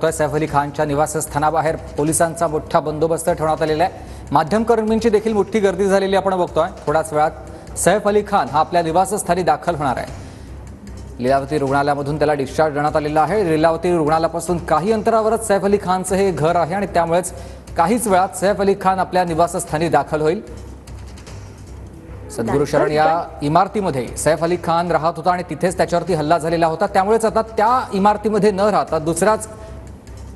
बघतोय सैफ अली खानच्या निवासस्थानाबाहेर पोलिसांचा मोठा बंदोबस्त ठेवण्यात आलेला आहे। माध्यमकर्मींची देखील मोठी गर्दी झालेली आपण बघतोय। थोड्याच वेळात सैफ अली खान हा आपल्या निवासस्थानी दाखल होणार आहे। लीलावती रुग्णालयामधून त्याला डिस्चार्ज देण्यात आलेला आहे। लीलावती रुग्णालयापासून काही अंतरावरच सैफ अली खानचं हे घर आहे आणि त्यामुळेच काहीच वेळात सैफ अली खान आपल्या निवासस्थानी दाखल होईल। सद्गुरू शरण या इमारतीमध्ये सैफ अली खान राहत होता आणि तिथेच त्याच्यावरती हल्ला झालेला होता। त्यामुळेच आता त्या इमारतीमध्ये न राहता दुसऱ्याच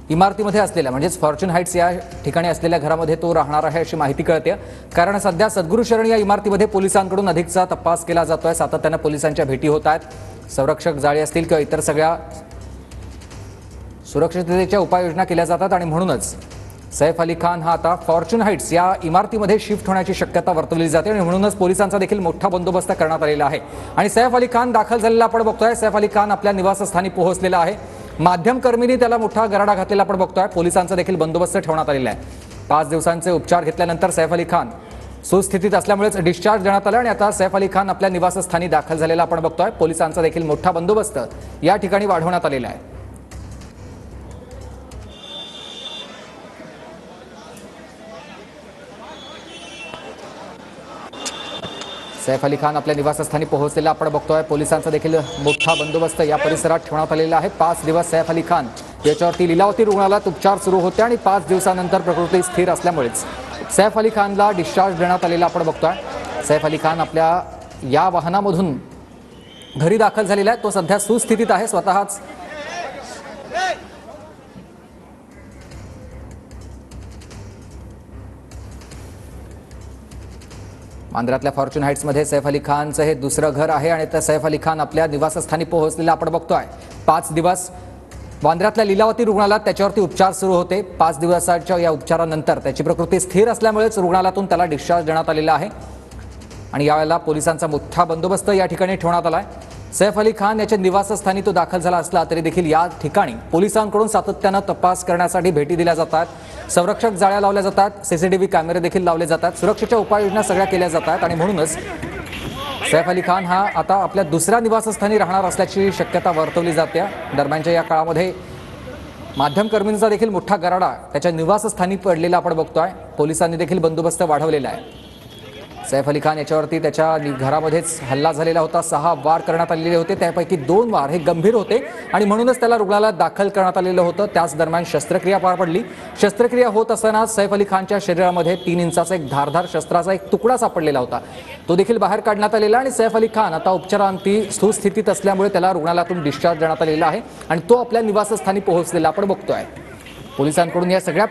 इमारतीमध्ये असलेल्या म्हणजेच फॉर्च्यून हाइट्स या ठिकाणी असलेल्या घरामध्ये तो राहणार आहे अशी माहिती कळते। कारण सध्या सद्गुरू शरण या इमारतीमध्ये पोलिसांकडून अधिकचा तपास केला जातोय। सातत्याने पोलिसांच्या भेटी होत आहेत। संरक्षक जाळी असतील किंवा इतर सगळ्या सुरक्षिततेच्या उपाययोजना केल्या जातात आणि म्हणूनच सैफ अली खान हा आता फॉर्च्यून हाइट्स या इमारतीमध्ये शिफ्ट होण्याची शक्यता वर्तवली जाते आणि म्हणूनच पोलिसांचा देखील मोठा बंदोबस्त करण्यात आलेला आहे। आणि सैफ अली खान दाखल झालेला आपण बघतोय। सैफ अली खान आपल्या निवासस्थानी पोहोचलेला आहे। माध्यमकर्मींनी त्याला मोठा गराडा घातलेला आपण बघतोय। पोलिसांचा देखील बंदोबस्त ठेवण्यात आलेला आहे। 5 दिवसांचे उपचार घेतल्यानंतर सैफ अली खान सुस्थितीत असल्यामुळेच डिस्चार्ज देण्यात आला आणि आता सैफ अली खान आपल्या निवासस्थानी दाखल झालेला आपण बघतोय। पोलिसांचा देखील मोठा बंदोबस्त या ठिकाणी वाढवण्यात आलेला आहे। सैफ अली खान आपल्या निवासस्थानी पोहोचलेला आपण बघतोय। पोलिसांचा देखील मोठा बंदोबस्त या परिसरात ठेवण्यात आलेला आहे। 5 दिवस सैफ अली खान याच्यावरती लीलावती रुग्णालयात उपचार सुरू होते आणि 5 दिवसानंतर प्रकृती स्थिर असल्यामुळेच सैफ अली खानला डिस्चार्ज देण्यात आलेला आपण बघतोय। सैफ अली खान आपल्या या वाहनामधून घरी दाखल झालेला आहे। तो सध्या सुस्थितीत आहे। स्वतःच मांद्रातल्या फॉर्च्यून हाइट्समध्ये सैफ अली खानचं हे दुसरं घर आहे आणि त्या सैफ अली खान आपल्या निवासस्थानी पोहोचलेला आपण बघतोय। 5 दिवस वांद्र्यातल्या लीलावती रुग्णालयात त्याच्यावरती उपचार सुरू होते। 5 दिवसाच्या या उपचारानंतर त्याची प्रकृती स्थिर असल्यामुळेच रुग्णालयातून त्याला डिस्चार्ज देण्यात आलेला आहे आणि यावेळेला पोलिसांचा मोठा बंदोबस्त या ठिकाणी ठेवण्यात आला आहे। सैफ अली खान याच्या निवासस्थानी तो दाखल झाला असला तरी देखील या ठिकाणी पोलिसांकडून सातत्यानं तपास करण्यासाठी भेटी दिल्या जातात। संरक्षक जाळ्या लावल्या जातात। सीसीटीव्ही कॅमेरे देखील लावले जातात। सुरक्षेच्या उपाययोजना सगळ्या केल्या जातात आणि म्हणूनच सैफ अली खान हा आता आपल्या दुसऱ्या निवासस्थानी राहणार असल्याची शक्यता वर्तवली जाते। दरम्यानच्या या काळामध्ये माध्यमकर्मींचा देखील मोठा गराडा त्याच्या निवासस्थानी पडलेला आपण बघतोय। पोलिसांनी देखील बंदोबस्त वाढवलेला आहे। सैफ अली खान याच्यावरती त्याच्या घरामध्येच हल्ला झालेला होता। 6 वार करण्यात आलेले होते। त्यापैकी 2 वार हे गंभीर होते आणि म्हणूनच त्याला रुग्णालयात दाखल करण्यात आलेलं होतं। त्याच दरम्यान शस्त्रक्रिया पार पडली। शस्त्रक्रिया होत असताना सैफ अली खानच्या शरीरामध्ये 3 इंचाचा एक धारदार शस्त्राचा एक तुकडा सापडलेला होता। तो देखील बाहेर काढण्यात आलेला आणि सैफ अली खान आता उपचारांती सुस्थितीत असल्यामुळे त्याला रुग्णालयातून डिस्चार्ज देण्यात आलेला आहे आणि तो आपल्या निवासस्थानी पोहोचलेला आपण बघतोय। पोलिसांकडून या सगळ्या